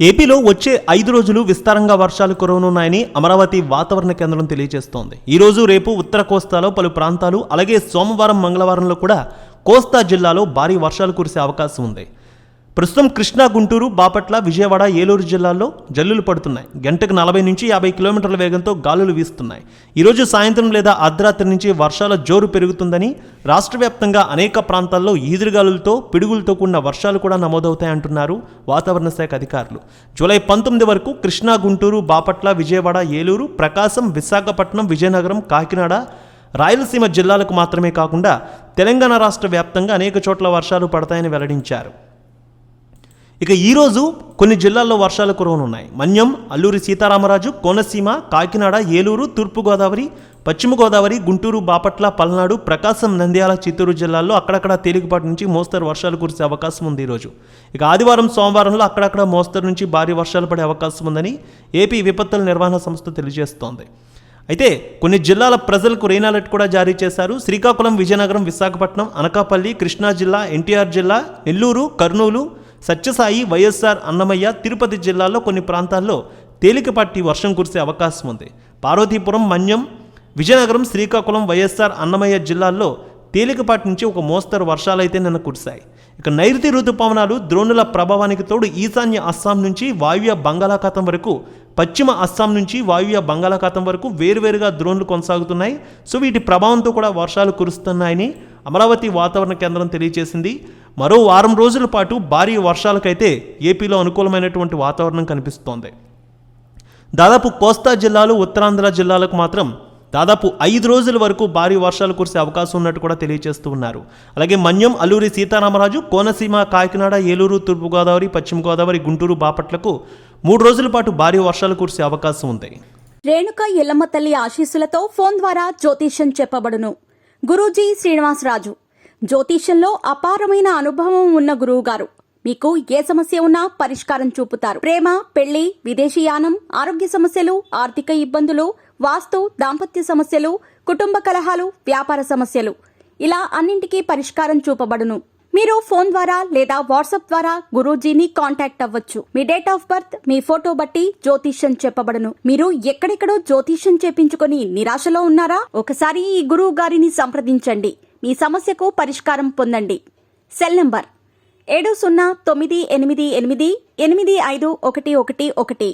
ఏపీలో వచ్చే 5 రోజులు విస్తారంగా వర్షాలు కురవనున్నాయని అమరావతి వాతావరణ కేంద్రం తెలియజేస్తోంది. ఈ రోజు రేపు ఉత్తర కోస్తాలో పలు ప్రాంతాలు, అలాగే సోమవారం మంగళవారంలో కూడా కోస్తా జిల్లాలో భారీ వర్షాలు కురిసే అవకాశం ఉంది. ప్రస్తుతం కృష్ణా, గుంటూరు, బాపట్ల, విజయవాడ, ఏలూరు జిల్లాల్లో జల్లులు పడుతున్నాయి. గంటకు 40 నుంచి 50 కిలోమీటర్ల వేగంతో గాలులు వీస్తున్నాయి. ఈరోజు సాయంత్రం లేదా అర్ధరాత్రి నుంచి వర్షాల జోరు పెరుగుతుందని, రాష్ట్ర వ్యాప్తంగా అనేక ప్రాంతాల్లో ఈదురుగాలులతో, పిడుగులతో కూడిన వర్షాలు కూడా నమోదవుతాయంటున్నారు వాతావరణ శాఖ అధికారులు. జూలై 19 వరకు కృష్ణా, గుంటూరు, బాపట్ల, విజయవాడ, ఏలూరు, ప్రకాశం, విశాఖపట్నం, విజయనగరం, కాకినాడ, రాయలసీమ జిల్లాలకు మాత్రమే కాకుండా తెలంగాణ రాష్ట్ర వ్యాప్తంగా అనేక చోట్ల వర్షాలు పడతాయని వెల్లడించారు. ఇక ఈరోజు కొన్ని జిల్లాల్లో వర్షాలు కురవనున్నాయి. మన్యం, అల్లూరి సీతారామరాజు, కోనసీమ, కాకినాడ, ఏలూరు, తూర్పుగోదావరి, పశ్చిమ గోదావరి, గుంటూరు, బాపట్ల, పల్నాడు, ప్రకాశం, నంద్యాల, చిత్తూరు జిల్లాల్లో అక్కడక్కడ తేలికపాటి నుంచి మోస్తరు వర్షాలు కురిసే అవకాశం ఉంది ఈరోజు. ఇక ఆదివారం, సోమవారంలో అక్కడక్కడ మోస్తరు నుంచి భారీ వర్షాలు పడే అవకాశం ఉందని ఏపీ విపత్తుల నిర్వహణ సంస్థ తెలియజేస్తోంది. అయితే కొన్ని జిల్లాల ప్రజలకు రెయిన్ అలర్ట్ కూడా జారీ చేశారు. శ్రీకాకుళం, విజయనగరం, విశాఖపట్నం, అనకాపల్లి, కృష్ణా జిల్లా, ఎన్టీఆర్ జిల్లా, నెల్లూరు, కర్నూలు, సత్యసాయి, వైఎస్ఆర్, అన్నమయ్య, తిరుపతి జిల్లాల్లో కొన్ని ప్రాంతాల్లో తేలికపాటి వర్షం కురిసే అవకాశం ఉంది. పార్వతీపురం, మన్యం, విజయనగరం, శ్రీకాకుళం, వైఎస్ఆర్, అన్నమయ్య జిల్లాల్లో తేలికపాటి నుంచి ఒక మోస్తరు వర్షాలైతే నిన్న కురిశాయి. ఇక నైరుతి ఋతుపవనాలు, ద్రోణుల ప్రభావానికి తోడు ఈశాన్య అస్సాం నుంచి వాయువ్య బంగాళాఖాతం వరకు, పశ్చిమ అస్సాం నుంచి వాయువ్య బంగాళాఖాతం వరకు వేరువేరుగా ద్రోణులు కొనసాగుతున్నాయి. సో వీటి ప్రభావంతో కూడా వర్షాలు కురుస్తున్నాయని అమరావతి వాతావరణ కేంద్రం తెలియజేసింది. మరో వారం రోజుల పాటు భారీ వర్షాలకైతే ఏపీలో అనుకూలమైనటువంటి వాతావరణం కనిపిస్తోంది. దాదాపు కోస్తా జిల్లాలు, ఉత్తరాంధ్ర జిల్లాలకు మాత్రం దాదాపు 5 రోజుల వరకు భారీ వర్షాలు కురిసే అవకాశం ఉన్నట్టు కూడా తెలియజేస్తూ ఉన్నారు. అలాగే మన్యం, అల్లూరి సీతారామరాజు, కోనసీమ, కాకినాడ, ఏలూరు, తూర్పుగోదావరి, పశ్చిమ గోదావరి, గుంటూరు, బాపట్లకు 3 రోజుల పాటు భారీ వర్షాలు కురిసే అవకాశం ఉంది. రేణుక ఎల్లమ్మ తల్లి ఆశీస్సులతో ఫోన్ ద్వారా జ్యోతిష్యం చెప్పబడును. గురూజీ శ్రీనివాసరాజు. జ్యోతిష్యంలో అపారమైన అనుభవం ఉన్న గురువు గారు మీకు ఏ సమస్య ఉన్నా పరిష్కారం చూపుతారు. ప్రేమ, పెళ్లి, విదేశీయానం, ఆరోగ్య సమస్యలు, ఆర్థిక ఇబ్బందులు, వాస్తు, దాంపత్య సమస్యలు, కుటుంబ కలహాలు, వ్యాపార సమస్యలు, ఇలా అన్నింటికీ పరిష్కారం చూపబడును. మీరు ఫోన్ ద్వారా లేదా వాట్సాప్ ద్వారా గురూజీని కాంటాక్ట్ అవ్వచ్చు. మీ డేట్ ఆఫ్ బర్త్, మీ ఫోటో బట్టి జ్యోతిష్యం చెప్పబడును. మీరు ఎక్కడెక్కడో జ్యోతిష్యం చేపించుకొని నిరాశలో ఉన్నారా? ఒకసారి ఈ గురువు గారిని సంప్రదించండి. మీ సమస్యకు పరిష్కారం పొందండి. Cell number 709888851111.